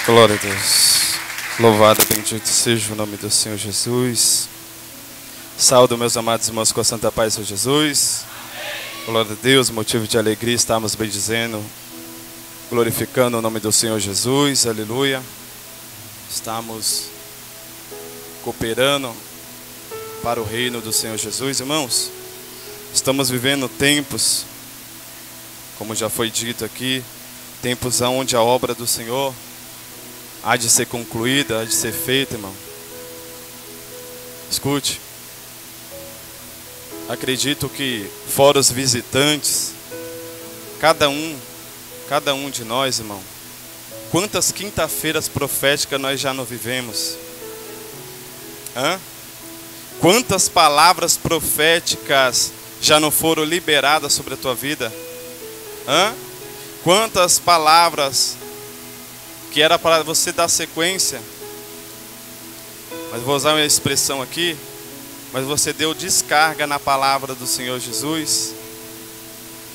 Glória a Deus. Louvado e bendito seja o nome do Senhor Jesus. Saúdo meus amados irmãos com a santa paz de Jesus. Glória a Deus, motivo de alegria estamos bendizendo, glorificando o nome do Senhor Jesus. Aleluia. Estamos cooperando para o reino do Senhor Jesus. Irmãos, estamos vivendo tempos, como já foi dito aqui, tempos onde a obra do Senhor há de ser concluída, há de ser feita, irmão. Escute. Acredito que fora os visitantes, cada um de nós, irmão, quantas quinta-feiras proféticas nós já não vivemos? Quantas palavras proféticas já não foram liberadas sobre a tua vida? Quantas palavras que era para você dar sequência, mas vou usar uma expressão aqui, mas você deu descarga na palavra do Senhor Jesus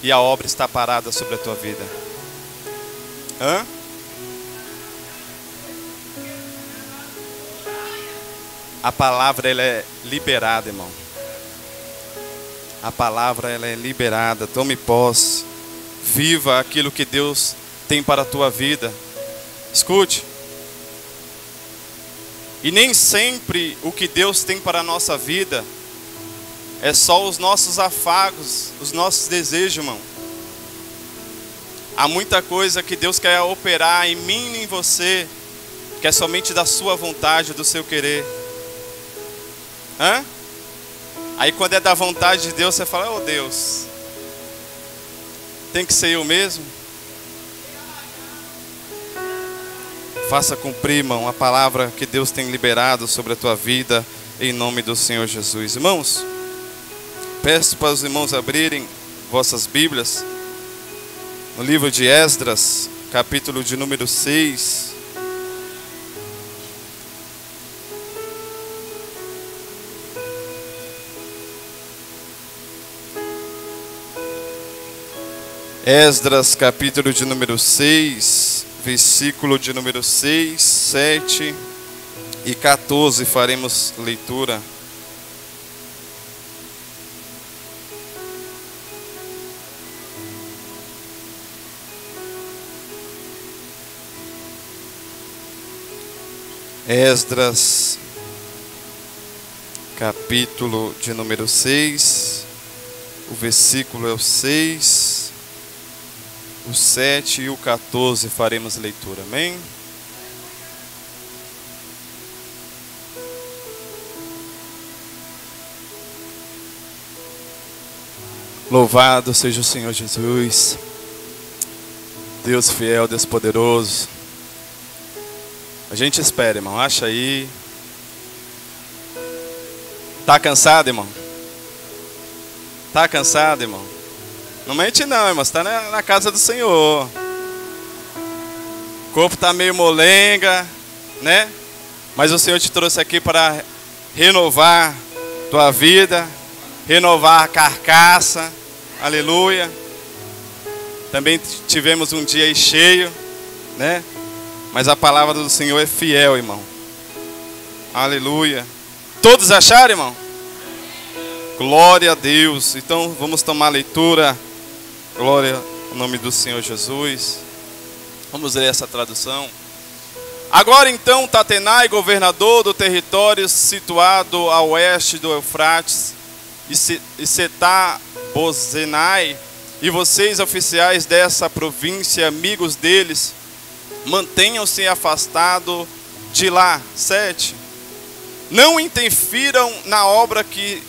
e a obra está parada sobre a tua vida. A palavra ela é liberada, irmão. A palavra ela é liberada. Tome posse. Viva aquilo que Deus tem para a tua vida. Escute. E nem sempre o que Deus tem para a nossa vida é só os nossos afagos, os nossos desejos, irmão. Há muita coisa que Deus quer operar em mim e em você, que é somente da sua vontade, do seu querer. Aí quando é da vontade de Deus, você fala: oh Deus, tem que ser eu mesmo? Faça cumprir, irmão, a palavra que Deus tem liberado sobre a tua vida, em nome do Senhor Jesus. Irmãos, peço para os irmãos abrirem vossas Bíblias no livro de Esdras, capítulo de número 6. Esdras, capítulo de número 6, versículo de número 6, 7 e 14, faremos leitura. Esdras, capítulo de número 6, o versículo é o 6, o 7 e o 14, faremos leitura, amém? Louvado seja o Senhor Jesus, Deus fiel, Deus poderoso. A gente espera, irmão, acha aí. Tá cansado, irmão? Tá cansado, irmão? Não mente não, irmão, você está na casa do Senhor. O corpo está meio molenga, né? Mas o Senhor te trouxe aqui para renovar tua vida, renovar a carcaça, aleluia. Também tivemos um dia aí cheio, né? Mas a palavra do Senhor é fiel, irmão. Aleluia. Todos acharam, irmão? Glória a Deus. Então vamos tomar a leitura. Glória ao nome do Senhor Jesus. Vamos ler essa tradução. Agora então, Tatenai, governador do território situado a oeste do Eufrates, e Setar-Bozenai, e vocês, oficiais dessa província, amigos deles, mantenham-se afastados de lá. 7. Não interfiram na obra que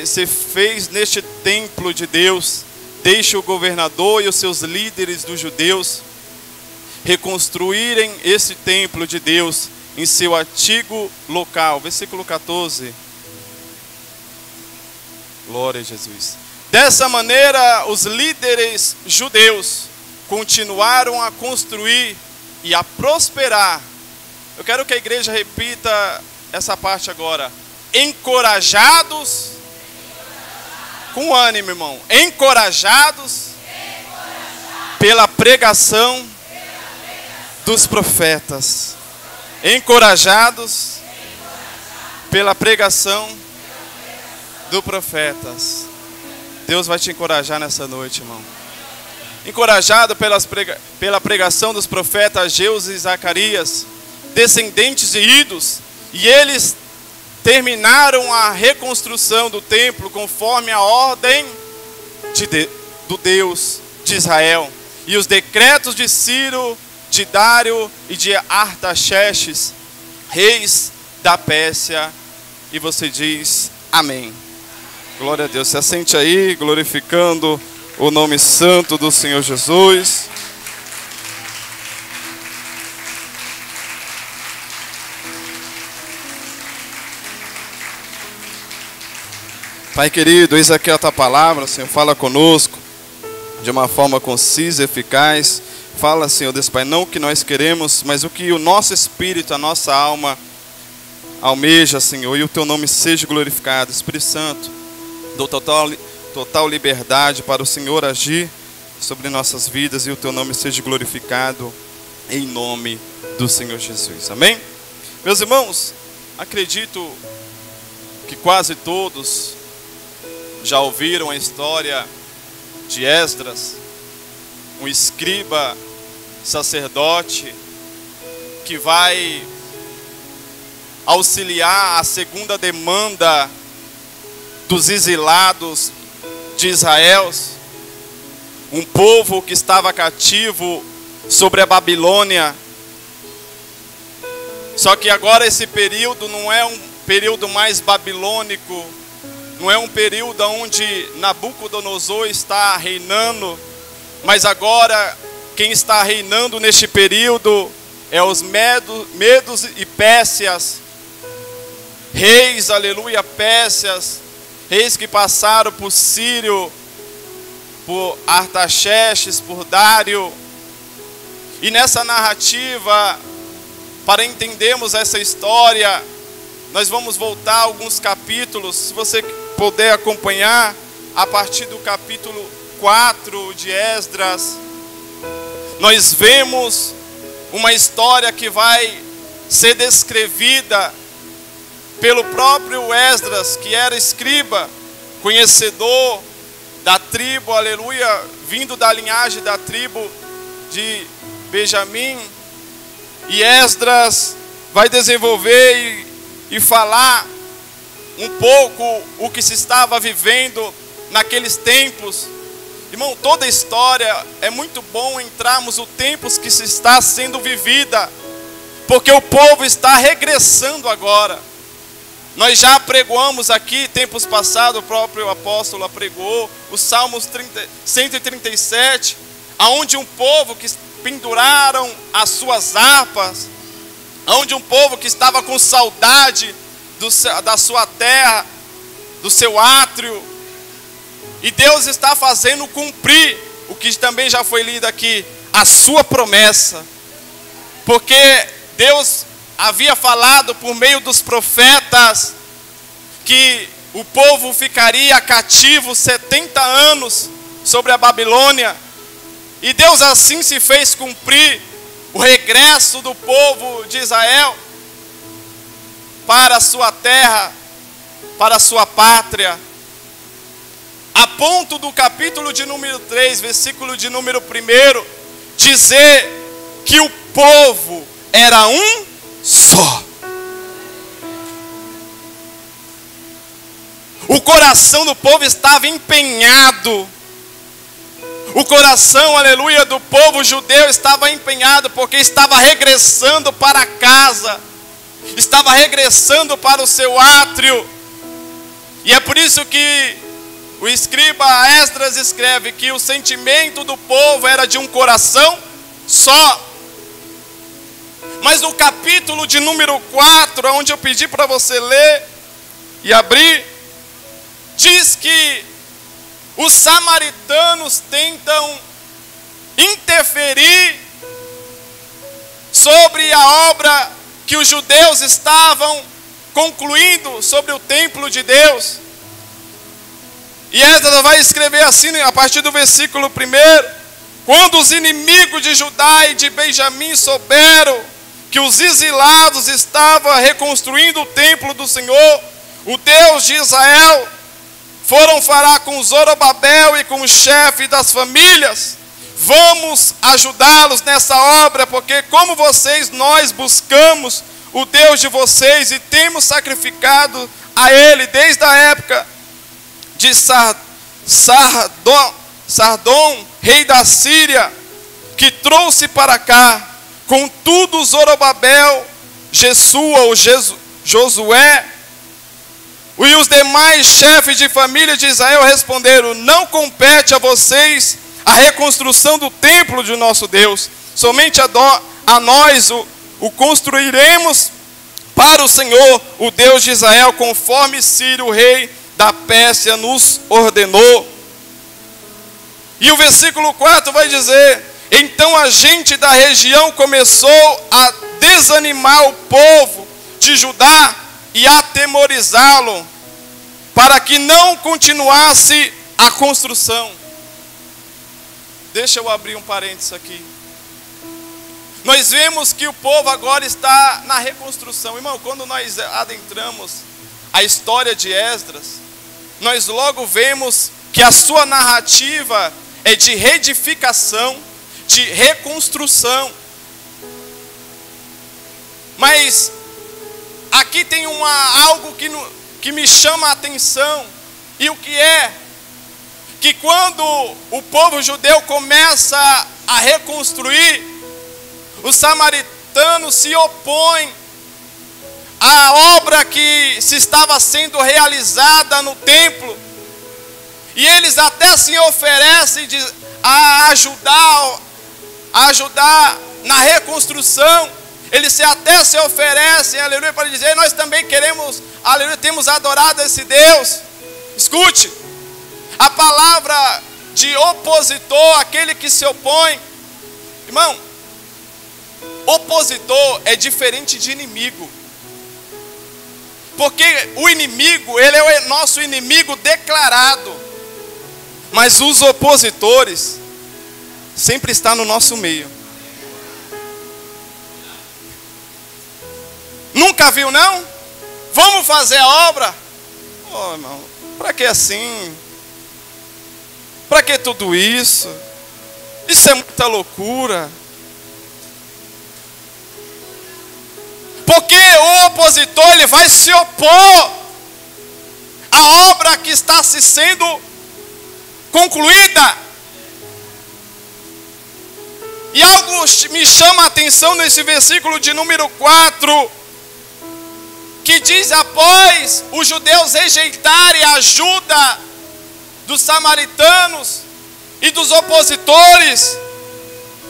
se fez neste templo de Deus. Deixe o governador e os seus líderes dos judeus reconstruírem esse templo de Deus em seu antigo local. Versículo 14. Glória a Jesus. Dessa maneira, os líderes judeus continuaram a construir e a prosperar. Eu quero que a igreja repita essa parte agora. Encorajados, com ânimo, irmão, encorajados pela pregação dos profetas, encorajados pela pregação dos profetas. Deus vai te encorajar nessa noite, irmão. Encorajado pela pregação dos profetas Ageu e Zacarias, descendentes de ídolos, e eles terminaram a reconstrução do templo conforme a ordem do Deus de Israel e os decretos de Ciro, de Dário e de Artaxerxes, reis da Pérsia. E você diz amém. Glória a Deus. Se assente aí, glorificando o nome santo do Senhor Jesus. Pai querido, eis aqui a tua palavra, Senhor, fala conosco de uma forma concisa e eficaz. Fala, Senhor Deus Pai, não o que nós queremos, mas o que o nosso espírito, a nossa alma almeja, Senhor, e o teu nome seja glorificado. Espírito Santo, dou total liberdade para o Senhor agir sobre nossas vidas e o teu nome seja glorificado em nome do Senhor Jesus. Amém? Meus irmãos, acredito que quase todos já ouviram a história de Esdras, um escriba sacerdote que vai auxiliar a segunda demanda dos exilados de Israel, um povo que estava cativo sobre a Babilônia. Só que agora esse período não é um período mais babilônico, não é um período onde Nabucodonosor está reinando, mas agora quem está reinando neste período é os medos e pérsias, reis, aleluia, pérsias, reis que passaram por Ciro, por Artaxerxes, por Dário. E nessa narrativa, para entendermos essa história, nós vamos voltar alguns capítulos, se você puder acompanhar, a partir do capítulo 4 de Esdras. Nós vemos uma história que vai ser descrevida pelo próprio Esdras, que era escriba, conhecedor da tribo, aleluia, vindo da linhagem da tribo de Benjamim. E Esdras vai desenvolver e falar um pouco o que se estava vivendo naqueles tempos. Irmão, toda a história é muito bom entrarmos no tempos que se está sendo vivida, porque o povo está regressando agora. Nós já apregoamos aqui, tempos passados, o próprio apóstolo apregou os Salmos 137, aonde um povo que penduraram as suas harpas, aonde um povo que estava com saudade da sua terra, do seu átrio, e Deus está fazendo cumprir o que também já foi lido aqui, a sua promessa, porque Deus havia falado por meio dos profetas que o povo ficaria cativo 70 anos sobre a Babilônia, e Deus assim se fez cumprir o regresso do povo de Israel para a sua terra, para a sua pátria, a ponto do capítulo de número 3, versículo de número 1, dizer que o povo era um só. O coração do povo estava empenhado. O coração, aleluia, do povo judeu estava empenhado, porque estava regressando para casa, estava regressando para o seu átrio. E é por isso que o escriba Esdras escreve que o sentimento do povo era de um coração só. Mas no capítulo de número 4, onde eu pedi para você ler e abrir, diz que os samaritanos tentam interferir sobre a obra que os judeus estavam concluindo sobre o templo de Deus. E Esdras vai escrever assim, a partir do versículo 1, Quando os inimigos de Judá e de Benjamim souberam que os exilados estavam reconstruindo o templo do Senhor, o Deus de Israel, foram falar com Zorobabel e com o chefe das famílias: vamos ajudá-los nessa obra, porque como vocês, nós buscamos o Deus de vocês e temos sacrificado a Ele desde a época de Sardom, rei da Síria, que trouxe para cá. Contudo, Zorobabel, Jesua ou Josué e os demais chefes de família de Israel responderam: não compete a vocês a reconstrução do templo de nosso Deus, somente a nós o construiremos para o Senhor, o Deus de Israel, conforme Ciro, rei da Pérsia, nos ordenou. E o versículo 4 vai dizer: então a gente da região começou a desanimar o povo de Judá e atemorizá-lo, para que não continuasse a construção. Deixa eu abrir um parênteses aqui. Nós vemos que o povo agora está na reconstrução. Irmão, quando nós adentramos a história de Esdras, nós logo vemos que a sua narrativa é de reedificação, de reconstrução. Mas aqui tem algo que me chama a atenção. E o que é? Que quando o povo judeu começa a reconstruir, os samaritanos se opõem à obra que se estava sendo realizada no templo. E eles até se oferecem a ajudar na reconstrução. Eles até se oferecem, aleluia, para dizer: nós também queremos, aleluia, temos adorado esse Deus. Escute, a palavra de opositor, aquele que se opõe, irmão, opositor é diferente de inimigo. Porque o inimigo, ele é o nosso inimigo declarado. Mas os opositores sempre estão no nosso meio. Nunca viu, não? Vamos fazer a obra? Oh, irmão, para que assim? Para que tudo isso? Isso é muita loucura. Porque o opositor, ele vai se opor à obra que está se sendo concluída. E algo me chama a atenção nesse versículo de número 4, que diz: após os judeus rejeitarem a ajuda dos samaritanos e dos opositores,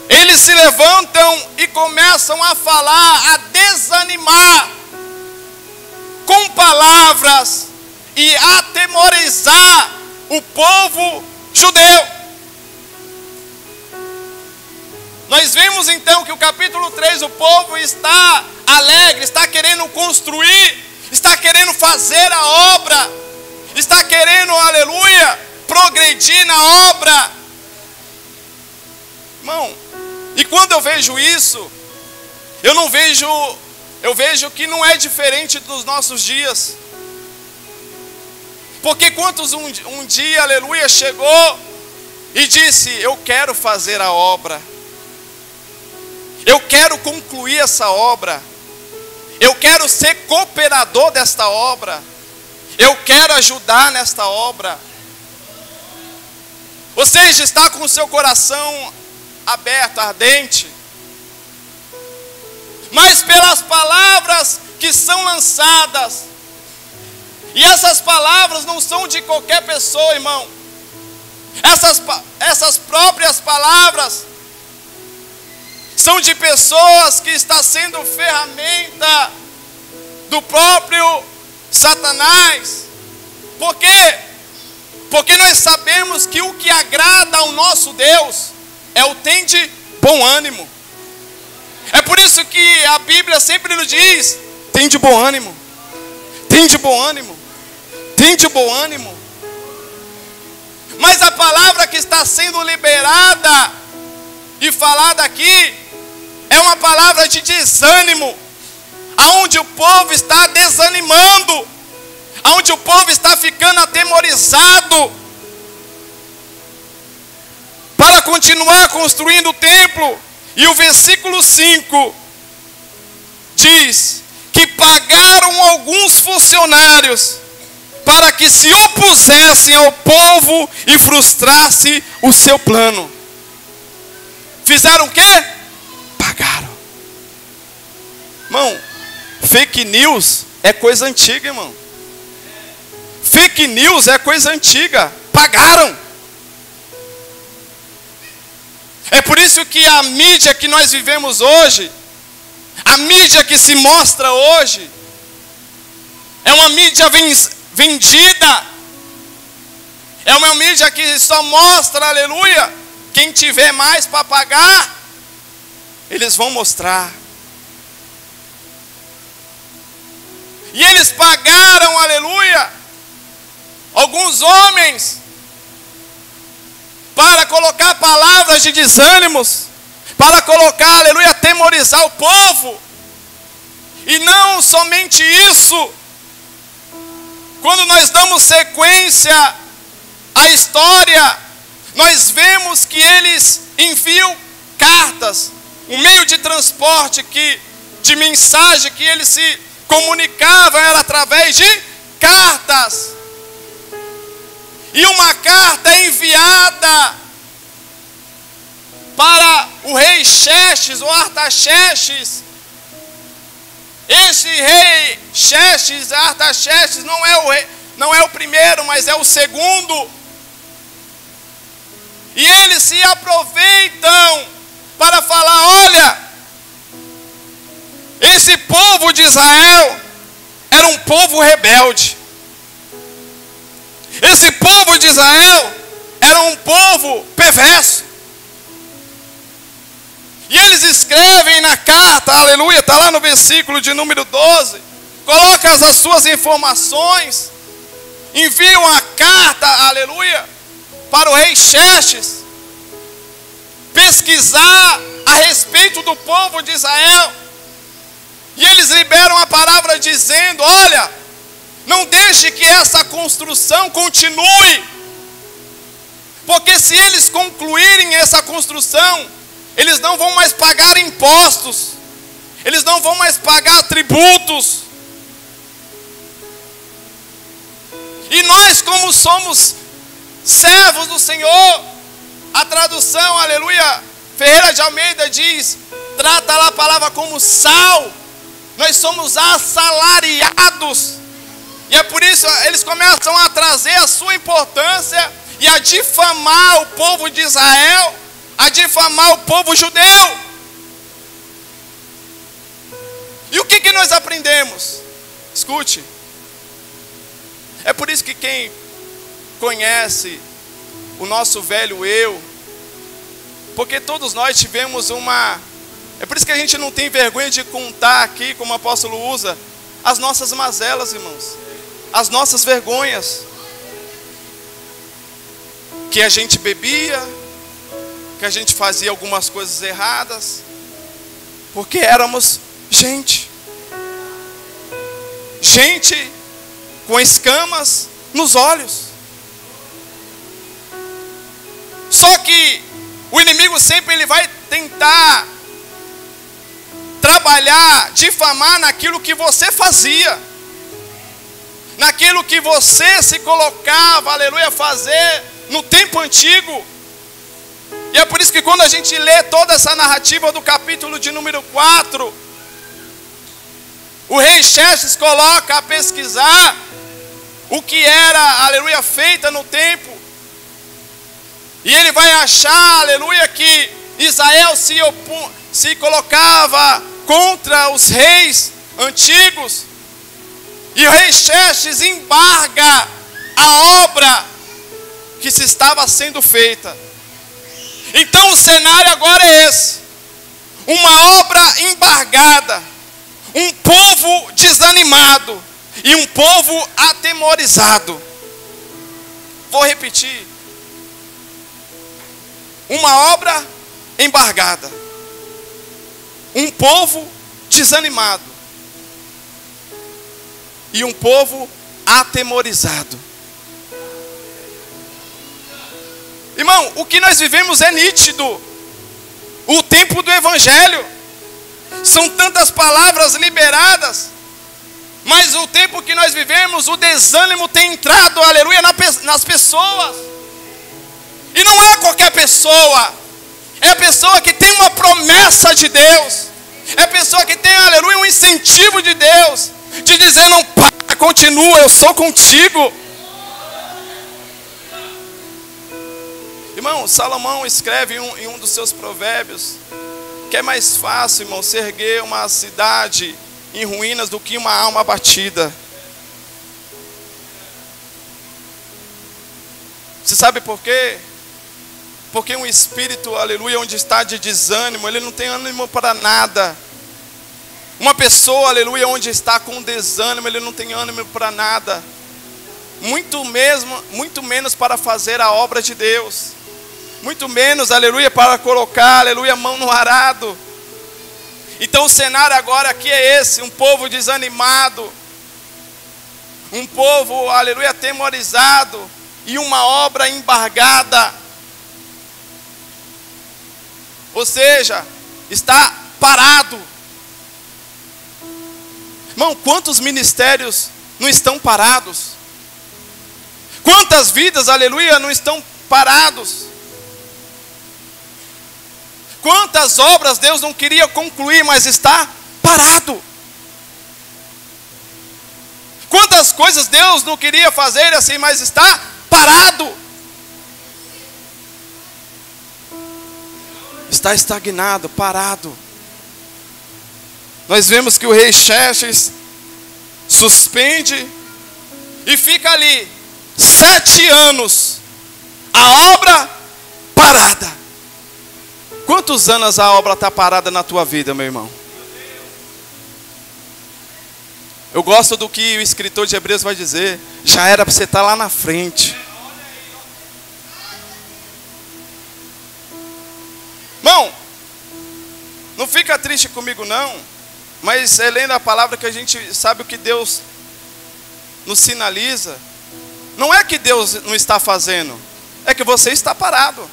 eles se levantam e começam a falar, a desanimar com palavras e atemorizar o povo judeu. Nós vemos então que o capítulo 3, o povo está alegre, está querendo construir, está querendo fazer a obra, está querendo, aleluia, progredir na obra. Irmão, e quando eu vejo isso, eu vejo que não é diferente dos nossos dias. Porque quantos um dia, aleluia, chegou e disse: eu quero fazer a obra, eu quero concluir essa obra, eu quero ser cooperador desta obra, eu quero ajudar nesta obra. Ou seja, está com o seu coração aberto, ardente. Mas pelas palavras que são lançadas, e essas palavras não são de qualquer pessoa, irmão. Essas próprias palavras são de pessoas que estão sendo ferramenta do próprio Satanás. Por quê? Porque nós sabemos que o que agrada ao nosso Deus é o tem de bom ânimo. É por isso que a Bíblia sempre nos diz: tem de bom ânimo, tem de bom ânimo, tem de bom ânimo. Mas a palavra que está sendo liberada e falada aqui é uma palavra de desânimo, aonde o povo está desanimando, aonde o povo está ficando atemorizado para continuar construindo o templo. E o versículo 5 diz que pagaram alguns funcionários para que se opusessem ao povo e frustrasse o seu plano. Fizeram o quê? Pagaram. Irmão, fake news é coisa antiga, irmão. Fake news é coisa antiga. Pagaram. É por isso que a mídia que nós vivemos hoje, a mídia que se mostra hoje, é uma mídia vendida. É uma mídia que só mostra, aleluia, quem tiver mais para pagar, eles vão mostrar. E eles pagaram, aleluia, alguns homens para colocar palavras de desânimos, para colocar, aleluia, atemorizar o povo. E não somente isso, quando nós damos sequência à história, nós vemos que eles enviam cartas, o meio de transporte de mensagem que eles se comunicavam era através de cartas. E uma carta enviada para o rei Xerxes, ou Artaxerxes. Esse rei Xerxes, Artaxerxes, não é o primeiro, mas é o segundo. E eles se aproveitam para falar: olha, esse povo de Israel era um povo rebelde. Esse povo de Israel era um povo perverso. E eles escrevem na carta, aleluia, está lá no versículo de número 12, colocam as suas informações, enviam a carta, aleluia, para o rei Xerxes, pesquisar a respeito do povo de Israel. E eles liberam a palavra dizendo: olha, não deixe que essa construção continue, porque se eles concluírem essa construção, eles não vão mais pagar impostos, eles não vão mais pagar tributos. E nós, como somos servos do Senhor, a tradução, aleluia, Ferreira de Almeida diz, trata lá a palavra como sal. Nós somos assalariados. E é por isso eles começam a trazer a sua importância e a difamar o povo de Israel, a difamar o povo judeu. E o que nós aprendemos? Escute. É por isso que quem conhece o nosso velho eu, porque todos nós tivemos é por isso que a gente não tem vergonha de contar aqui, como o apóstolo usa, as nossas mazelas, irmãos, as nossas vergonhas, que a gente bebia, que a gente fazia algumas coisas erradas, porque éramos gente com escamas nos olhos. Só que o inimigo sempre ele vai tentar trabalhar, difamar naquilo que você fazia, naquilo que você se colocava, aleluia, fazer no tempo antigo. E é por isso que quando a gente lê toda essa narrativa do capítulo de número 4, o rei Xerxes coloca a pesquisar o que era, aleluia, feita no tempo. E ele vai achar, aleluia, que Israel se colocava contra os reis antigos. E o rei Xerxes embarga a obra que se estava sendo feita. Então o cenário agora é esse: uma obra embargada, um povo desanimado e um povo atemorizado. Vou repetir: uma obra embargada. Um povo desanimado. E um povo atemorizado. Irmão, o que nós vivemos é nítido. O tempo do evangelho. São tantas palavras liberadas. Mas o tempo que nós vivemos, o desânimo tem entrado, aleluia, nas pessoas. E não é qualquer pessoa. É a pessoa que tem uma promessa de Deus. É a pessoa que tem, aleluia, um incentivo de Deus. De dizer, não para, continua, eu sou contigo. Irmão, Salomão escreve em um dos seus provérbios que é mais fácil, irmão, se erguer uma cidade em ruínas do que uma alma abatida. Você sabe por quê? Porque um espírito, aleluia, onde está de desânimo, ele não tem ânimo para nada. Uma pessoa, aleluia, onde está com desânimo, ele não tem ânimo para nada. Muito menos para fazer a obra de Deus. Muito menos, aleluia, para colocar, aleluia, a mão no arado. Então o cenário agora aqui é esse, um povo desanimado. Um povo, aleluia, atemorizado. E uma obra embargada. Ou seja, está parado. Irmão, quantos ministérios não estão parados? Quantas vidas, aleluia, não estão parados? Quantas obras Deus não queria concluir, mas está parado? Quantas coisas Deus não queria fazer assim, mas está parado? Está estagnado, parado. Nós vemos que o rei Xerxes suspende e fica ali 7 anos, a obra parada. Quantos anos a obra está parada na tua vida, meu irmão? Eu gosto do que o escritor de Hebreus vai dizer. Já era para você estar lá na frente. Irmão, não fica triste comigo não. Mas é lendo a palavra que a gente sabe o que Deus nos sinaliza. Não é que Deus não está fazendo. É que você está parado.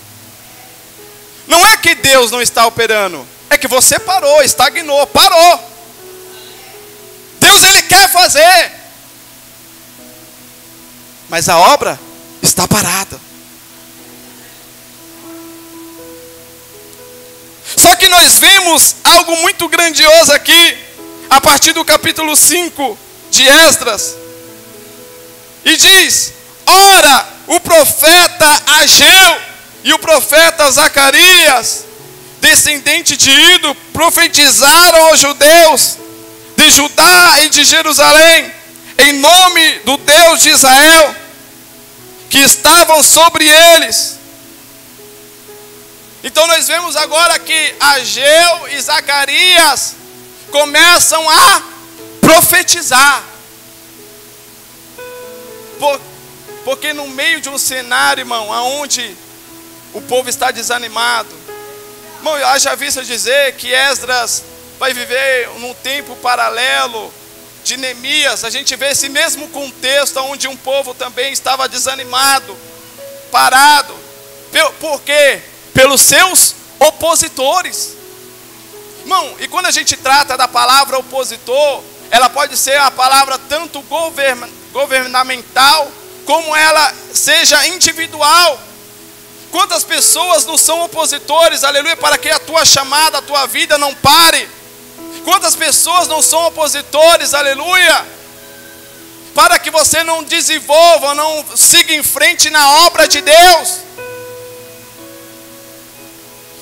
Não é que Deus não está operando. É que você parou, estagnou, parou. Deus, Ele quer fazer. Mas a obra está parada. Só que nós vemos algo muito grandioso aqui, a partir do capítulo 5 de Esdras. E diz: ora, o profeta Ageu e o profeta Zacarias, descendente de Ido, profetizaram aos judeus de Judá e de Jerusalém, em nome do Deus de Israel, que estavam sobre eles. Então nós vemos agora que Ageu e Zacarias começam a profetizar. Porque no meio de um cenário, irmão, onde o povo está desanimado. Irmão, haja vista dizer que Esdras vai viver num tempo paralelo de Neemias. A gente vê esse mesmo contexto onde um povo também estava desanimado, parado. Por quê? Pelos seus opositores. Irmão, e quando a gente trata da palavra opositor, ela pode ser a palavra tanto governamental, como ela seja individual. Quantas pessoas não são opositores, aleluia, para que a tua chamada, a tua vida não pare? Quantas pessoas não são opositores, aleluia, para que você não desenvolva, não siga em frente na obra de Deus?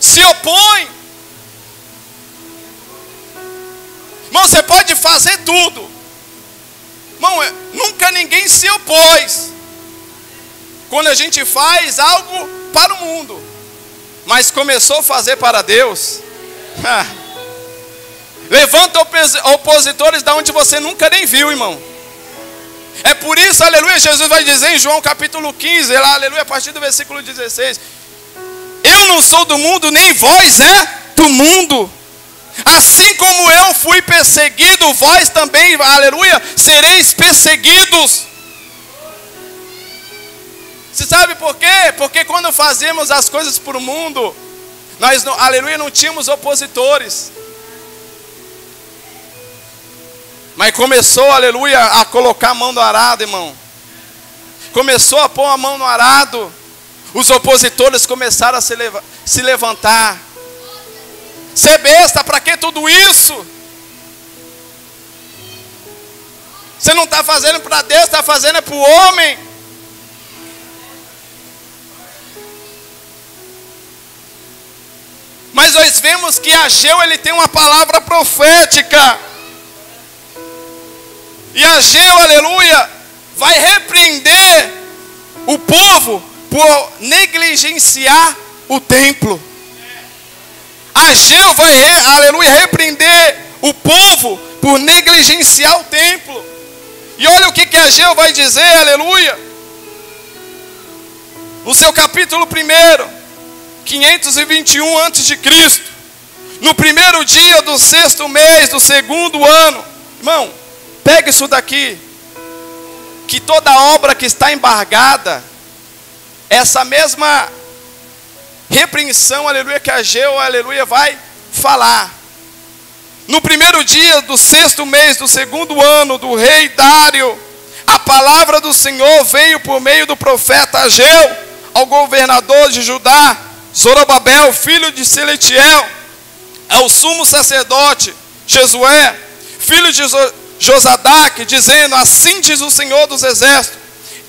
Se opõe. Irmão, você pode fazer tudo. Irmão, nunca ninguém se opôs quando a gente faz algo para o mundo, mas começou a fazer para Deus. Levanta opositores da onde você nunca nem viu, irmão. É por isso, aleluia, Jesus vai dizer em João capítulo 15, lá, aleluia, a partir do versículo 16: eu não sou do mundo, nem vós é do mundo. Assim como eu fui perseguido, vós também, aleluia, sereis perseguidos. Você sabe por quê? Porque quando fazemos as coisas para o mundo, nós, aleluia, não tínhamos opositores. Mas começou, aleluia, a colocar a mão no arado, irmão. Começou a pôr a mão no arado. Os opositores começaram a se levantar. Você é besta, para que tudo isso? Você não está fazendo para Deus, está fazendo para o homem. Mas nós vemos que Ageu, ele tem uma palavra profética. E Ageu, aleluia, vai repreender o povo por negligenciar o templo. Ageu vai, aleluia, repreender o povo por negligenciar o templo. E olha o que Ageu vai dizer, aleluia. No seu capítulo 1, 521 a.C., no primeiro dia do 6º mês do 2º ano. Irmão, pega isso daqui. Que toda obra que está embargada, essa mesma repreensão, aleluia, que Ageu, aleluia, vai falar. No primeiro dia do 6º mês do 2º ano do rei Dário, a palavra do Senhor veio por meio do profeta Ageu ao governador de Judá, Zorobabel, filho de Seletiel, ao sumo sacerdote Jesué, filho de Josadaque, dizendo: assim diz o Senhor dos Exércitos,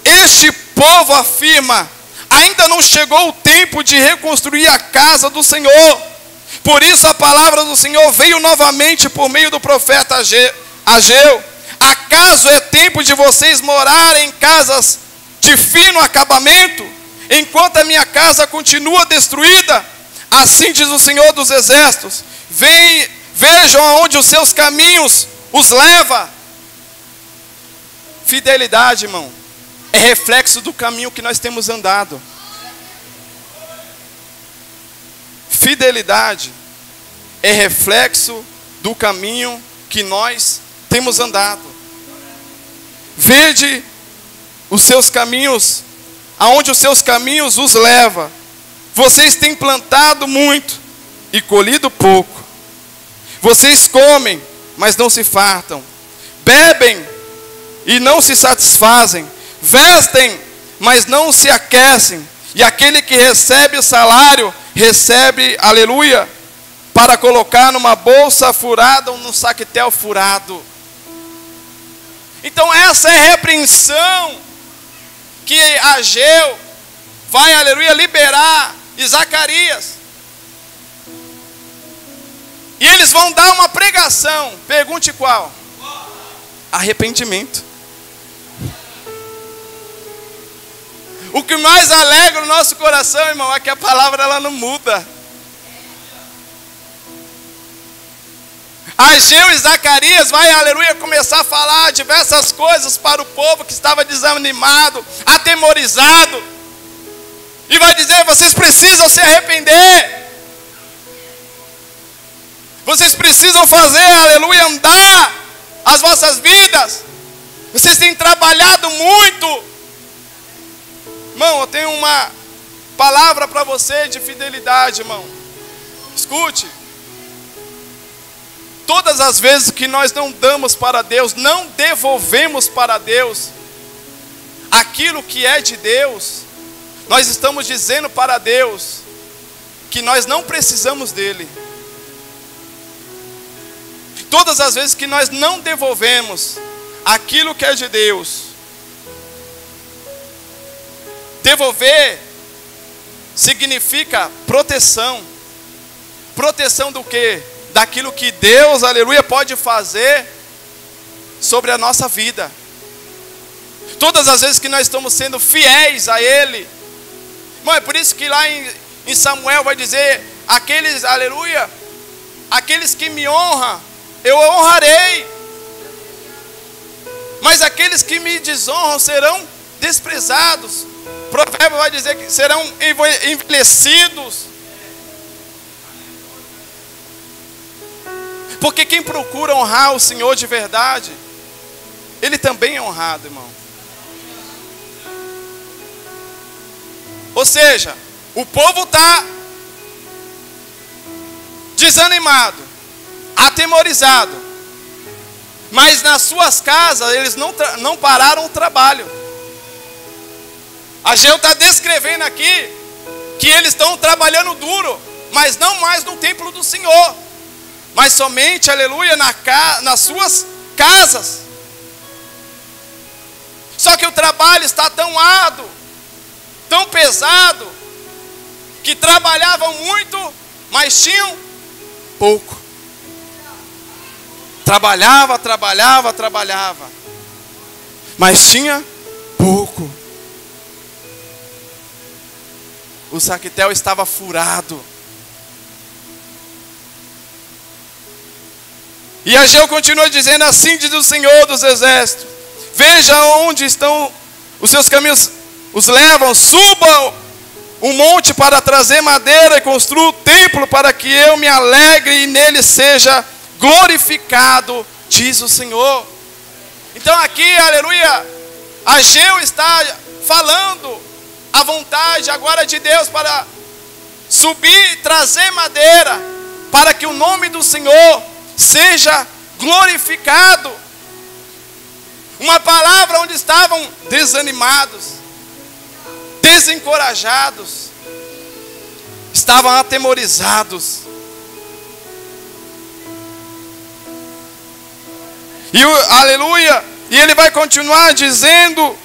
este povo afirma, ainda não chegou o tempo de reconstruir a casa do Senhor. Por isso a palavra do Senhor veio novamente por meio do profeta Ageu. Acaso é tempo de vocês morarem em casas de fino acabamento, enquanto a minha casa continua destruída? Assim diz o Senhor dos Exércitos. Vejam aonde os seus caminhos os leva. Fidelidade, irmão, é reflexo do caminho que nós temos andado. Fidelidade é reflexo do caminho que nós temos andado. Vede os seus caminhos, aonde os seus caminhos os leva. Vocês têm plantado muito e colhido pouco. Vocês comem, mas não se fartam. Bebem e não se satisfazem. Vestem, mas não se aquecem. E aquele que recebe o salário, recebe, aleluia, para colocar numa bolsa furada ou num saquetel furado. Então essa é a repreensão que Ageu vai, aleluia, liberar de Zacarias. E eles vão dar uma pregação. Pergunte qual? Arrependimento. O que mais alegra o nosso coração, irmão, é que a palavra ela não muda. Ageu e Zacarias vai, aleluia, começar a falar diversas coisas para o povo que estava desanimado, atemorizado. E vai dizer: vocês precisam se arrepender. Vocês precisam fazer, aleluia, andar as vossas vidas. Vocês têm trabalhado muito. Irmão, eu tenho uma palavra para você de fidelidade, irmão. Escute. Todas as vezes que nós não damos para Deus, não devolvemos para Deus aquilo que é de Deus, nós estamos dizendo para Deus que nós não precisamos dele. Todas as vezes que nós não devolvemos aquilo que é de Deus, devolver significa proteção. Proteção do quê? Daquilo que Deus, aleluia, pode fazer sobre a nossa vida. Todas as vezes que nós estamos sendo fiéis a Ele. Irmão, é por isso que lá em Samuel vai dizer: aqueles, aleluia, aqueles que me honram, eu honrarei. Mas aqueles que me desonram serão desprezados. O provérbio vai dizer que serão envelhecidos Porque quem procura honrar o Senhor de verdade, ele também é honrado, irmão. Ou seja, o povo está desanimado, atemorizado, mas nas suas casas eles não pararam o trabalho. Ageu está descrevendo aqui que eles estão trabalhando duro, mas não mais no templo do Senhor, mas somente, aleluia, nas suas casas. Só que o trabalho está tão árduo, tão pesado, que trabalhavam muito, mas tinham pouco. Trabalhava, mas tinha pouco. O saquetel estava furado. E Ageu continua dizendo: assim diz o Senhor dos Exércitos: veja onde estão os seus caminhos, os levam, subam um monte para trazer madeira e construa o templo para que eu me alegre e nele seja glorificado, diz o Senhor. Então aqui, aleluia, Ageu está falando a vontade agora de Deus para subir e trazer madeira, para que o nome do Senhor seja glorificado. Uma palavra onde estavam desanimados, desencorajados, estavam atemorizados. E aleluia, e ele vai continuar dizendo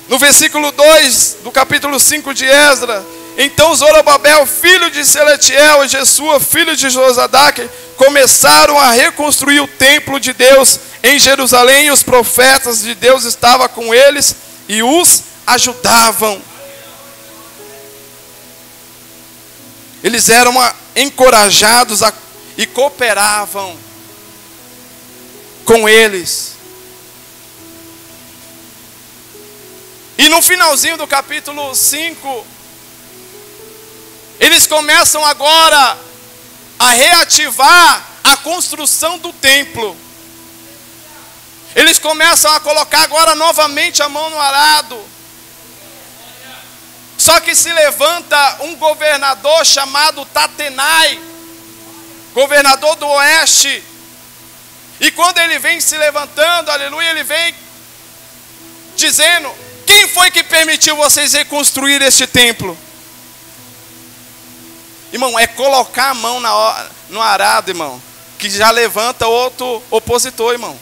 no versículo 2 do capítulo 5 de Esdras: então Zorobabel, filho de Seletiel, e Jesua, filho de Josadaque, começaram a reconstruir o templo de Deus em Jerusalém, e os profetas de Deus estavam com eles e os ajudavam. Eles eram encorajados e cooperavam com eles. E no finalzinho do capítulo 5, eles começam agora a reativar a construção do templo. Eles começam a colocar agora novamente a mão no arado. Só que se levanta um governador chamado Tatenai, governador do oeste. E quando ele vem se levantando, aleluia, ele vem dizendo: quem foi que permitiu vocês reconstruir este templo? Irmão, é colocar a mão no arado, irmão, que já levanta outro opositor, irmão.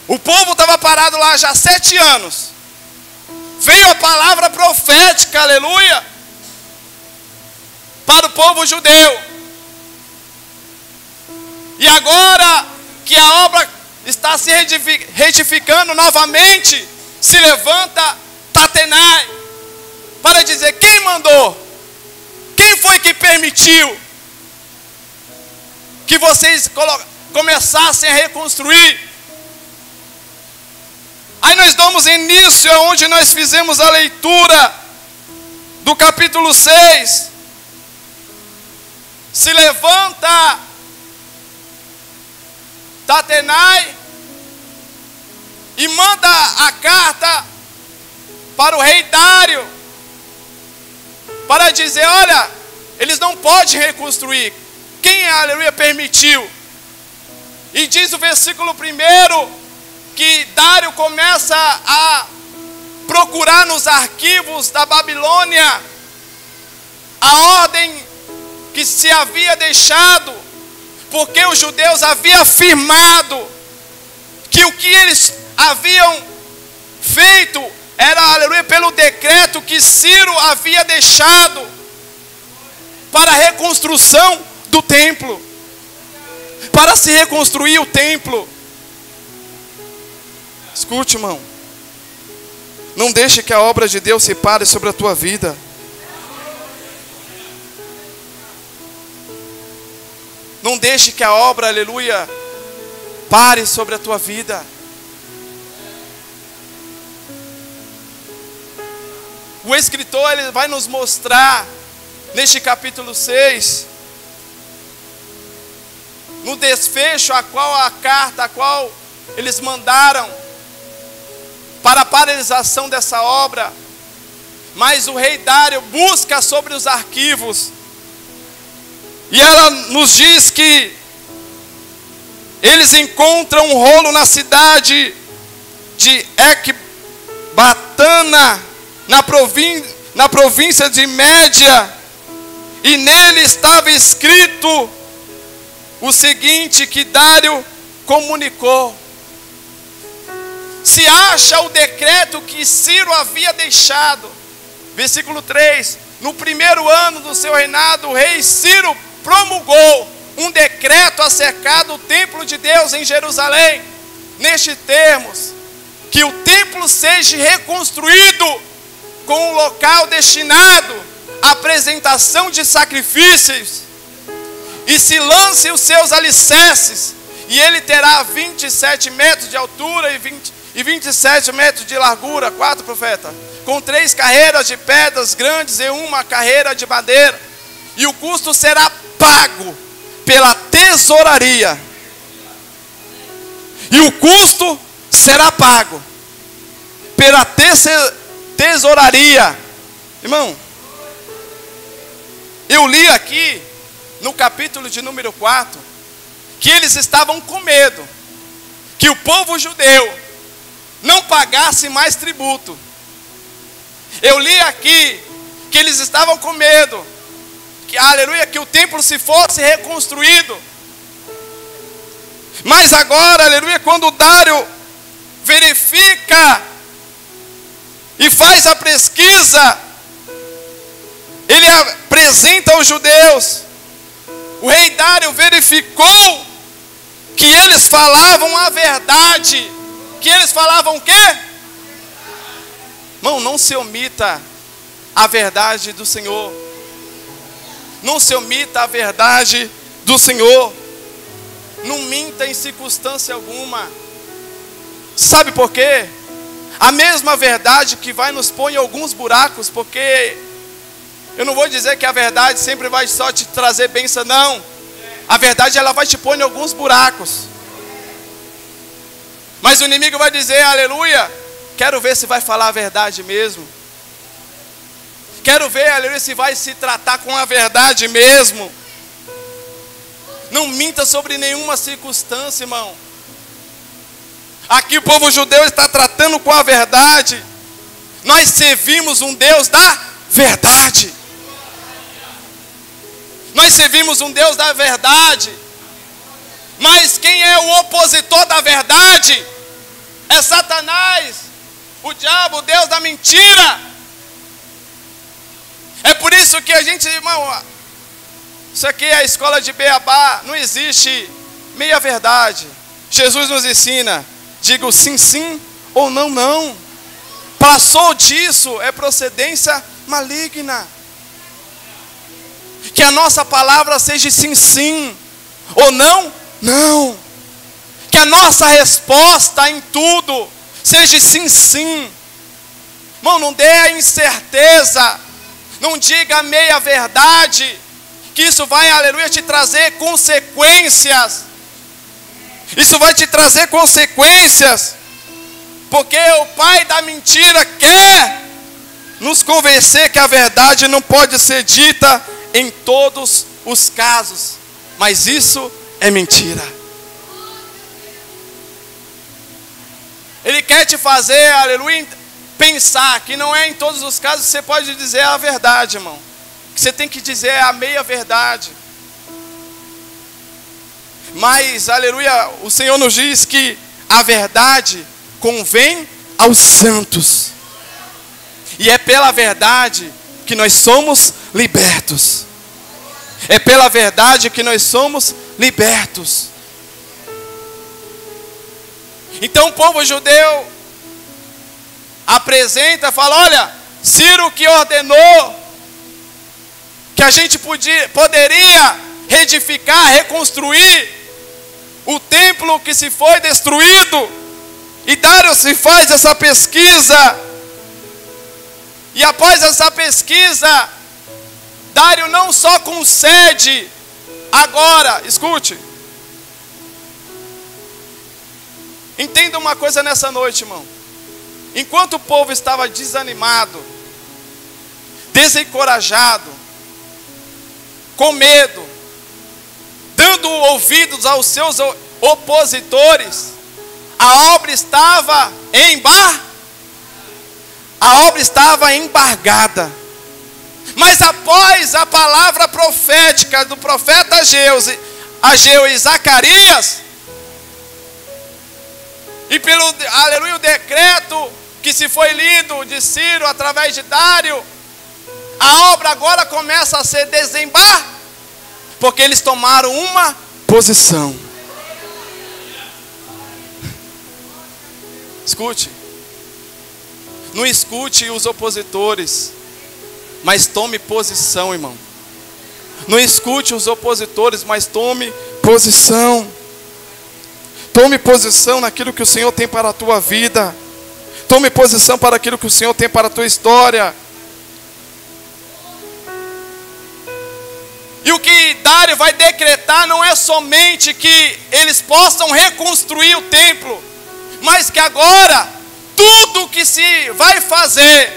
O povo estava parado lá já 7 anos. Veio a palavra profética, aleluia, para o povo judeu. E agora que a obra está se retificando novamente, se levanta Tatenai para dizer: quem mandou? Quem foi que permitiu que vocês começassem a reconstruir? Aí nós damos início onde nós fizemos a leitura do capítulo 6. Se levanta Tatenai e manda a carta para o rei Dário, para dizer: olha, eles não podem reconstruir. Quem, aleluia, permitiu? E diz o versículo 1 que Dário começa a procurar nos arquivos da Babilônia a ordem que se havia deixado, porque os judeus haviam afirmado que o que eles haviam feito era, aleluia, pelo decreto que Ciro havia deixado para a reconstrução do templo, para se reconstruir o templo. Escute, irmão, não deixe que a obra de Deus se pare sobre a tua vida. Não deixe que a obra, aleluia, pare sobre a tua vida. O escritor, ele vai nos mostrar neste capítulo 6 no desfecho a carta a qual eles mandaram para a paralisação dessa obra. Mas o rei Dário busca sobre os arquivos, e ela nos diz que eles encontram um rolo na cidade de Ecbatana, na província de Média, e nele estava escrito o seguinte, que Dário comunicou: se acha o decreto que Ciro havia deixado. Versículo 3: no primeiro ano do seu reinado, o rei Ciro promulgou um decreto acerca do templo de Deus em Jerusalém, nestes termos: que o templo seja reconstruído com um local destinado à apresentação de sacrifícios, e se lance os seus alicerces, e ele terá 27 metros de altura e 27 metros de largura. 4, profeta. Com 3 carreiras de pedras grandes e 1 carreira de madeira. E o custo será pago pela tesouraria. E o custo será pago pela tesouraria. Irmão, eu li aqui no capítulo de número 4 que eles estavam com medo que o povo judeu não pagasse mais tributo. Eu li aqui que eles estavam com medo que, aleluia, que o templo se fosse reconstruído. Mas agora, aleluia, quando Dário verifica e faz a pesquisa, ele apresenta aos judeus. O rei Dário verificou que eles falavam a verdade. Que eles falavam o quê? Irmão, não se omita a verdade do Senhor. Não se omita a verdade do Senhor. Não minta em circunstância alguma. Sabe por quê? A mesma verdade que vai nos pôr em alguns buracos, porque eu não vou dizer que a verdade sempre vai só te trazer bênção, não. A verdade, ela vai te pôr em alguns buracos. Mas o inimigo vai dizer, aleluia, quero ver se vai falar a verdade mesmo. Quero ver, aleluia, se vai se tratar com a verdade mesmo. Não minta sobre nenhuma circunstância, irmão. Aqui o povo judeu está tratando com a verdade. Nós servimos um Deus da verdade. Nós servimos um Deus da verdade. Mas quem é o opositor da verdade? É Satanás, o diabo, o Deus da mentira. É por isso que a gente, irmão, isso aqui é a escola de Beabá. Não existe meia verdade. Jesus nos ensina, diga sim, sim, ou não, não. Passou disso, é procedência maligna. Que a nossa palavra seja sim, sim, ou não, não. Que a nossa resposta em tudo seja sim, sim. Irmão, não dê a incerteza. Não diga a meia verdade. Que isso vai, aleluia, te trazer consequências. Isso vai te trazer consequências. Porque o pai da mentira quer nos convencer que a verdade não pode ser dita em todos os casos. Mas isso é mentira. Ele quer te fazer, aleluia, pensar que não é em todos os casos que você pode dizer a verdade, irmão. Que você tem que dizer a meia verdade. Mas, aleluia, o Senhor nos diz que a verdade convém aos santos. E é pela verdade que nós somos libertos. É pela verdade que nós somos libertos. Então o povo judeu apresenta, fala, olha, Ciro que ordenou que a gente poderia reedificar, reconstruir o templo que se foi destruído. E Dário se faz essa pesquisa. E após essa pesquisa, Dário não só concede agora, escute, Entenda uma coisa nessa noite, irmão. Enquanto o povo estava desanimado, desencorajado, com medo, dando ouvidos aos seus opositores, a obra estava embargada. Mas após a palavra profética do profeta Ageu e Zacarias, e pelo, aleluia, o decreto que se foi lido de Ciro através de Dário, a obra agora começa a ser desembargada, porque eles tomaram uma posição. Escute. Não escute os opositores, mas tome posição, irmão. Não escute os opositores, mas tome posição. Tome posição naquilo que o Senhor tem para a tua vida. Tome posição para aquilo que o Senhor tem para a tua história. E o que Dário vai decretar não é somente que eles possam reconstruir o templo, mas que agora tudo que se vai fazer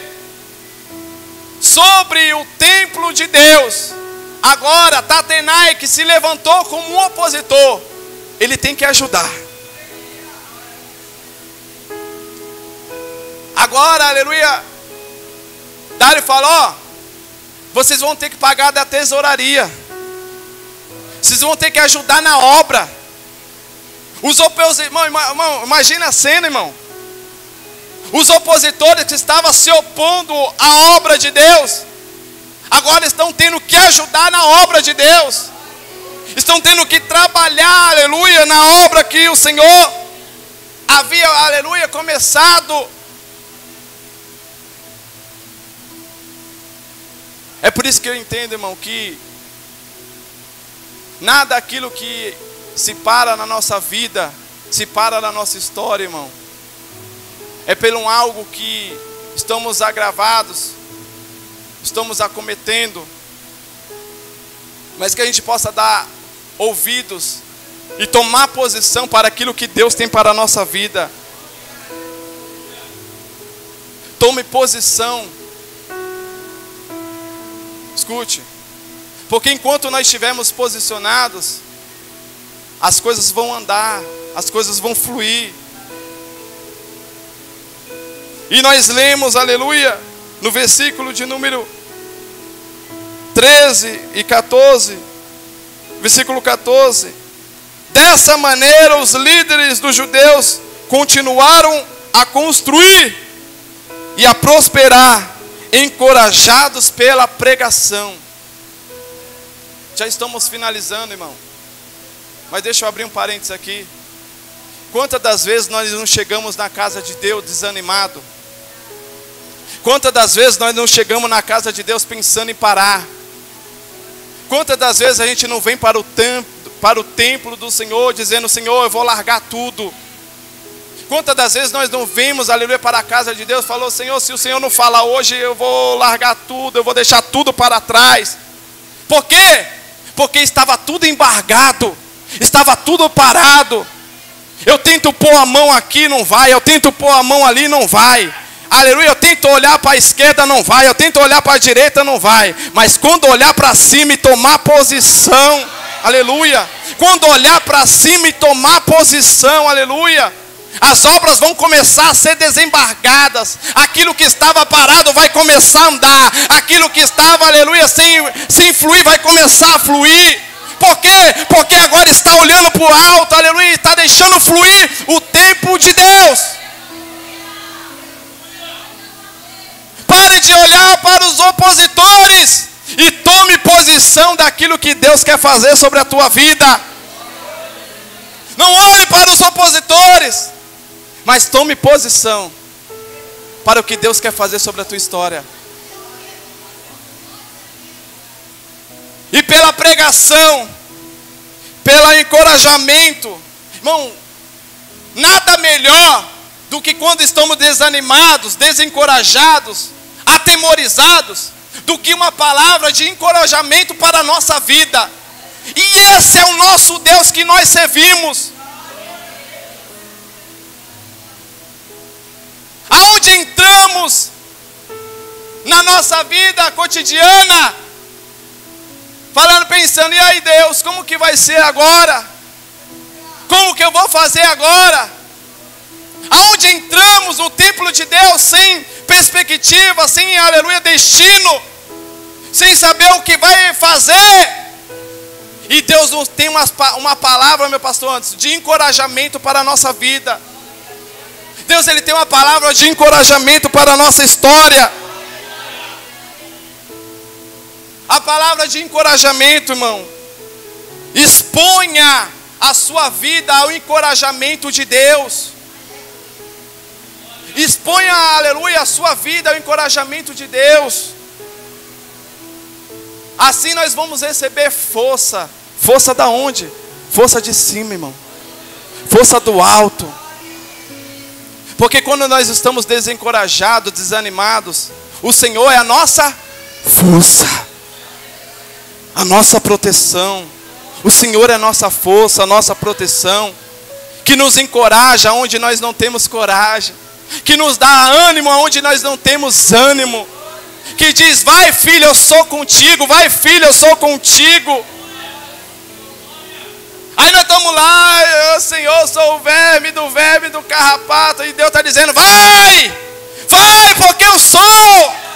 sobre o templo de Deus, agora Tatenai, que se levantou como um opositor, ele tem que ajudar. Agora, aleluia, Dário falou: vocês vão ter que pagar da tesouraria, vocês vão ter que ajudar na obra. Os opositores, irmão, imagina a cena, irmão. Os opositores que estavam se opondo à obra de Deus, agora estão tendo que ajudar na obra de Deus. Estão tendo que trabalhar, aleluia, na obra que o Senhor havia, aleluia, começado. É por isso que eu entendo, irmão, que nada daquilo que se para na nossa vida, se para na nossa história, irmão, é pelo algo que estamos agravados, estamos acometendo, mas que a gente possa dar ouvidos e tomar posição para aquilo que Deus tem para a nossa vida. Tome posição. Escute, porque enquanto nós estivermos posicionados, as coisas vão andar, as coisas vão fluir. E nós lemos, aleluia, no versículo de número 13 e 14, versículo 14: dessa maneira os líderes dos judeus continuaram a construir e a prosperar, encorajados pela pregação. Já estamos finalizando, irmão, mas deixa eu abrir um parênteses aqui. Quantas das vezes nós não chegamos na casa de Deus desanimado? Quantas das vezes nós não chegamos na casa de Deus pensando em parar? Quantas das vezes a gente não vem para o templo do Senhor dizendo: Senhor, eu vou largar tudo? Quantas das vezes nós não vimos, aleluia, para a casa de Deus, falou: Senhor, se o Senhor não falar hoje, eu vou largar tudo, eu vou deixar tudo para trás. Por quê? Porque estava tudo embargado, estava tudo parado. Eu tento pôr a mão aqui, não vai. Eu tento pôr a mão ali, não vai. Aleluia, eu tento olhar para a esquerda, não vai. Eu tento olhar para a direita, não vai. Mas quando olhar para cima e tomar posição, aleluia, quando olhar para cima e tomar posição, aleluia, as obras vão começar a ser desembargadas. Aquilo que estava parado vai começar a andar. Aquilo que estava, aleluia, sem fluir, vai começar a fluir. Por quê? Porque agora está olhando para o alto, aleluia, está deixando fluir o tempo de Deus. Pare de olhar para os opositores e tome posição daquilo que Deus quer fazer sobre a tua vida. Não olhe para os opositores, mas tome posição para o que Deus quer fazer sobre a tua história. E pela pregação, pelo encorajamento, irmão, nada melhor do que quando estamos desanimados, desencorajados, atemorizados, do que uma palavra de encorajamento para a nossa vida. E esse é o nosso Deus que nós servimos. Aonde entramos na nossa vida cotidiana, pensando, e aí Deus, como que vai ser agora? Como que eu vou fazer agora? Aonde entramos no templo de Deus sem perspectiva, sem, aleluia, destino, sem saber o que vai fazer. E Deus nos tem uma palavra, meu pastor, antes, de encorajamento para a nossa vida. Deus, Ele tem uma palavra de encorajamento para a nossa história. A palavra de encorajamento, irmão. Exponha a sua vida ao encorajamento de Deus. Exponha, aleluia, a sua vida ao encorajamento de Deus. Assim nós vamos receber força. Força da onde? Força de cima, irmão. Força do alto. Porque quando nós estamos desencorajados, desanimados, o Senhor é a nossa força, a nossa proteção. O Senhor é a nossa força, a nossa proteção, que nos encoraja onde nós não temos coragem, que nos dá ânimo onde nós não temos ânimo, que diz, vai filho, eu sou contigo, vai filho, eu sou contigo. Aí nós estamos lá, eu, Senhor, eu sou o verme do carrapato, e Deus está dizendo, vai, porque eu sou.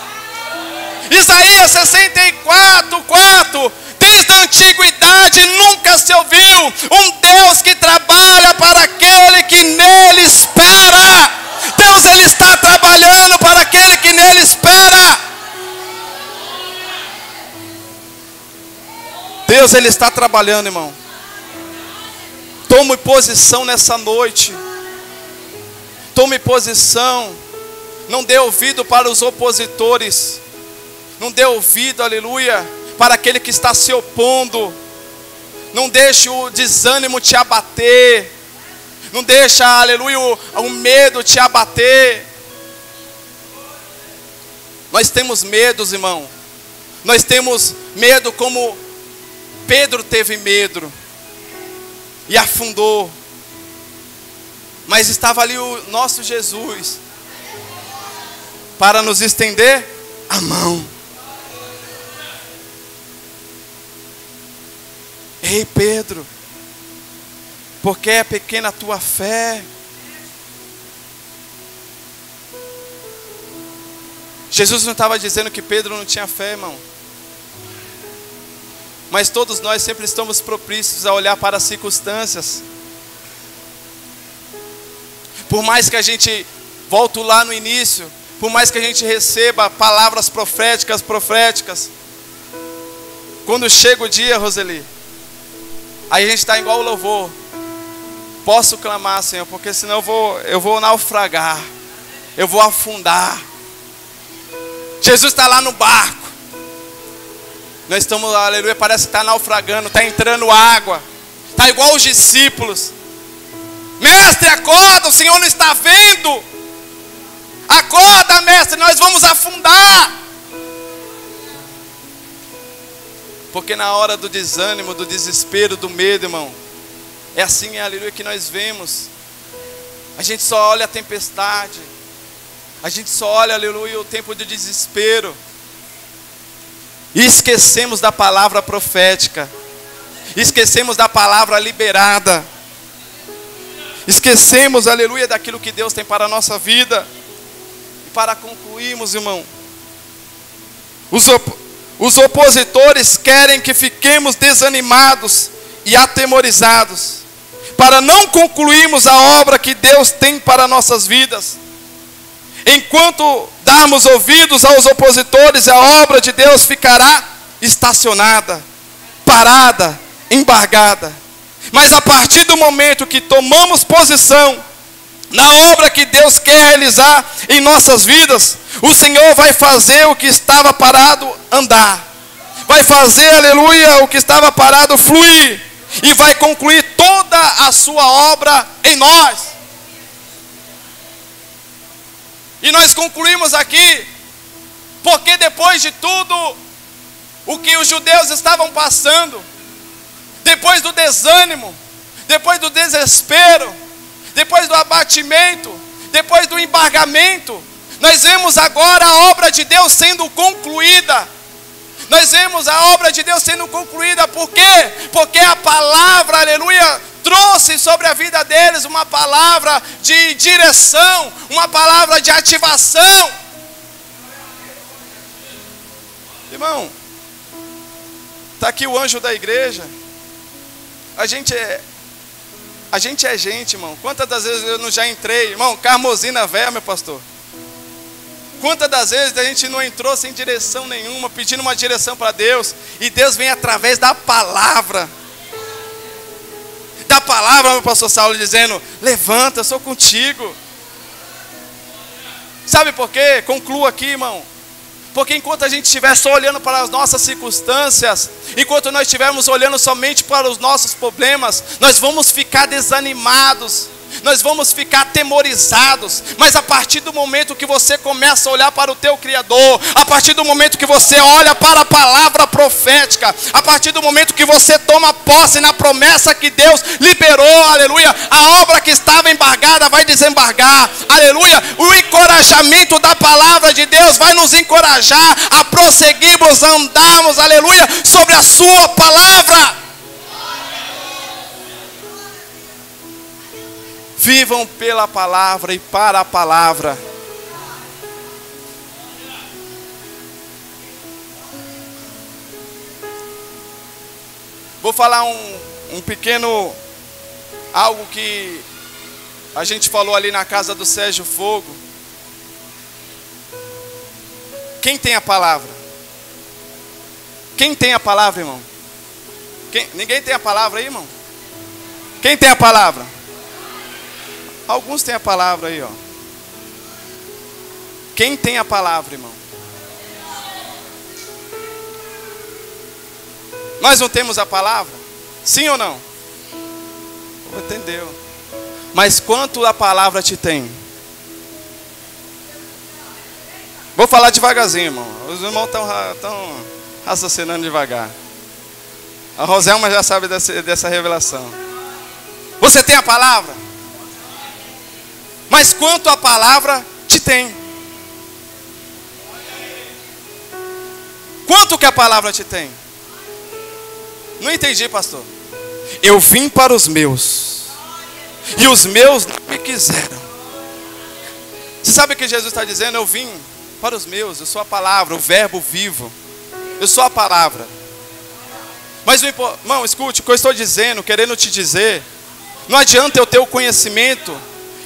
Isaías 64:4, desde a antiguidade nunca se ouviu um Deus que trabalha para aquele que nele espera. Deus, Ele está trabalhando para aquele que nele espera. Deus, Ele está trabalhando, irmão. Tome posição nessa noite. Tome posição. Não dê ouvido para os opositores. Não dê ouvido, aleluia, para aquele que está se opondo. Não deixe o desânimo te abater. Não deixe, aleluia, o medo te abater. Nós temos medos, irmão. Nós temos medo como Pedro teve medo e afundou. Mas estava ali o nosso Jesus para nos estender a mão. Ei, Pedro, porque é pequena a tua fé. Jesus não estava dizendo que Pedro não tinha fé, irmão. Mas todos nós sempre estamos propícios a olhar para as circunstâncias. Por mais que a gente volte lá no início, por mais que a gente receba palavras proféticas, quando chega o dia, Roseli, aí a gente está igual o louvor. Posso clamar, Senhor, porque senão eu vou naufragar, eu vou afundar. Jesus está lá no barco. Nós estamos, aleluia, parece que está naufragando, está entrando água. Está igual os discípulos. Mestre, acorda, o Senhor não está vendo. Acorda, mestre, nós vamos afundar. Porque na hora do desânimo, do desespero, do medo, irmão, é assim, aleluia, que nós vemos. A gente só olha a tempestade. A gente só olha, aleluia, o tempo de desespero. E esquecemos da palavra profética. Esquecemos da palavra liberada. Esquecemos, aleluia, daquilo que Deus tem para a nossa vida. E para concluirmos, irmão, os opositores querem que fiquemos desanimados e atemorizados, para não concluirmos a obra que Deus tem para nossas vidas. Enquanto darmos ouvidos aos opositores, a obra de Deus ficará estacionada, parada, embargada. Mas a partir do momento que tomamos posição na obra que Deus quer realizar em nossas vidas, o Senhor vai fazer o que estava parado andar. Vai fazer, aleluia, o que estava parado fluir. E vai concluir toda a sua obra em nós. E nós concluímos aqui, porque depois de tudo o que os judeus estavam passando, depois do desânimo, depois do desespero, depois do abatimento, depois do embargamento, nós vemos agora a obra de Deus sendo concluída. Nós vemos a obra de Deus sendo concluída. Por quê? Porque a palavra, aleluia, trouxe sobre a vida deles uma palavra de direção, uma palavra de ativação. Irmão, está aqui o anjo da igreja. A gente é gente, irmão. Quantas das vezes eu não já entrei, irmão, Carmosina Véia, meu pastor. Quantas das vezes a gente não entrou sem direção nenhuma, pedindo uma direção para Deus, e Deus vem através da palavra. Da palavra, meu pastor Saulo, dizendo: levanta, eu sou contigo. Sabe por quê? Concluo aqui, irmão. Porque enquanto a gente estiver só olhando para as nossas circunstâncias, enquanto nós estivermos olhando somente para os nossos problemas, nós vamos ficar desanimados, nós vamos ficar atemorizados. Mas a partir do momento que você começa a olhar para o teu Criador, a partir do momento que você olha para a palavra profética, a partir do momento que você toma posse na promessa que Deus liberou, aleluia, a obra que estava embargada vai desembargar, aleluia. O encorajamento da palavra de Deus vai nos encorajar a prosseguirmos, a andarmos, aleluia, sobre a sua palavra. Vivam pela palavra e para a palavra. Vou falar um pequeno algo que a gente falou ali na casa do Sérgio Fogo. Quem tem a palavra? Quem tem a palavra, irmão? Ninguém tem a palavra aí, irmão? Quem tem a palavra? Alguns têm a palavra aí, ó. Quem tem a palavra, irmão? Nós não temos a palavra? Sim ou não? Entendeu? Mas quanto a palavra te tem? Vou falar devagarzinho, irmão. Os irmãos estão raciocinando devagar. A Roselma já sabe dessa revelação. Você tem a palavra? Mas quanto a palavra te tem? Quanto que a palavra te tem? Não entendi, pastor. Eu vim para os meus, e os meus não me quiseram. Você sabe o que Jesus está dizendo? Eu vim para os meus, eu sou a palavra, o verbo vivo. Eu sou a palavra. Mas, irmão, escute o que eu estou dizendo, querendo te dizer. Não adianta eu ter o conhecimento,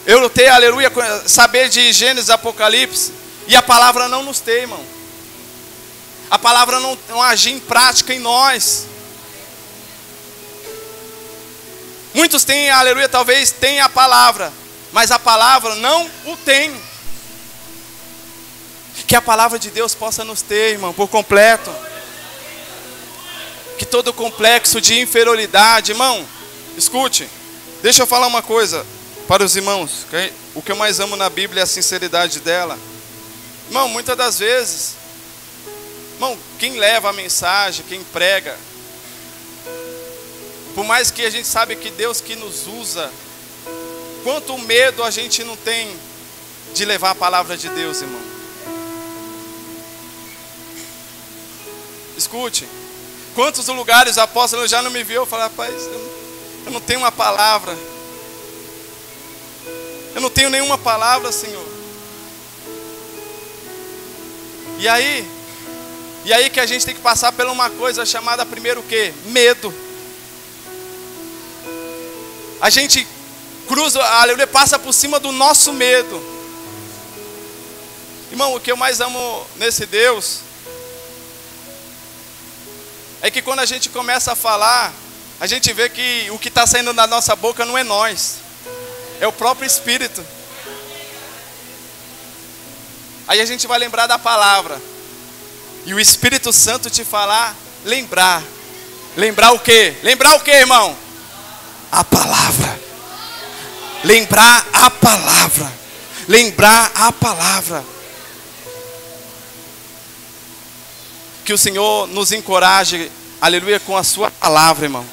eu ter, aleluia, saber de Gênesis, Apocalipse, e a palavra não nos ter, irmão. A palavra não agir em prática em nós. Muitos têm, aleluia, talvez tenham a palavra, mas a palavra não o tem. Que a palavra de Deus possa nos ter, irmão, por completo. Que todo complexo de inferioridade, irmão, escute, deixa eu falar uma coisa para os irmãos. O que eu mais amo na Bíblia é a sinceridade dela. Irmão, muitas das vezes, irmão, quem leva a mensagem, quem prega, por mais que a gente sabe que Deus que nos usa, quanto medo a gente não tem de levar a palavra de Deus, irmão. Escute, quantos lugares o apóstolo já não me viu falar: rapaz, eu não tenho uma palavra. Eu não tenho nenhuma palavra, Senhor. E aí que a gente tem que passar por uma coisa chamada primeiro o quê? Medo. A gente cruza, aleluia, passa por cima do nosso medo. Irmão, o que eu mais amo nesse Deus é que quando a gente começa a falar, a gente vê que o que está saindo da nossa boca não é nós, é o próprio Espírito. Aí a gente vai lembrar da palavra, e o Espírito Santo te falar, lembrar o quê? Lembrar o quê, irmão? A palavra. Lembrar a palavra. Lembrar a palavra. Que o Senhor nos encoraje, aleluia, com a sua palavra, irmão.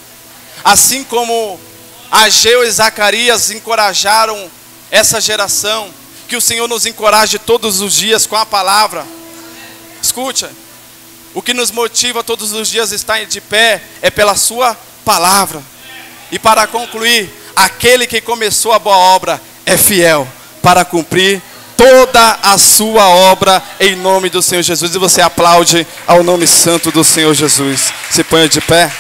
Assim como Ageu e Zacarias encorajaram essa geração, que o Senhor nos encoraje todos os dias com a palavra. Escute, o que nos motiva todos os dias a estar de pé é pela sua palavra. E para concluir, aquele que começou a boa obra é fiel para cumprir toda a sua obra em nome do Senhor Jesus. E você aplaude ao nome santo do Senhor Jesus. Se ponha de pé.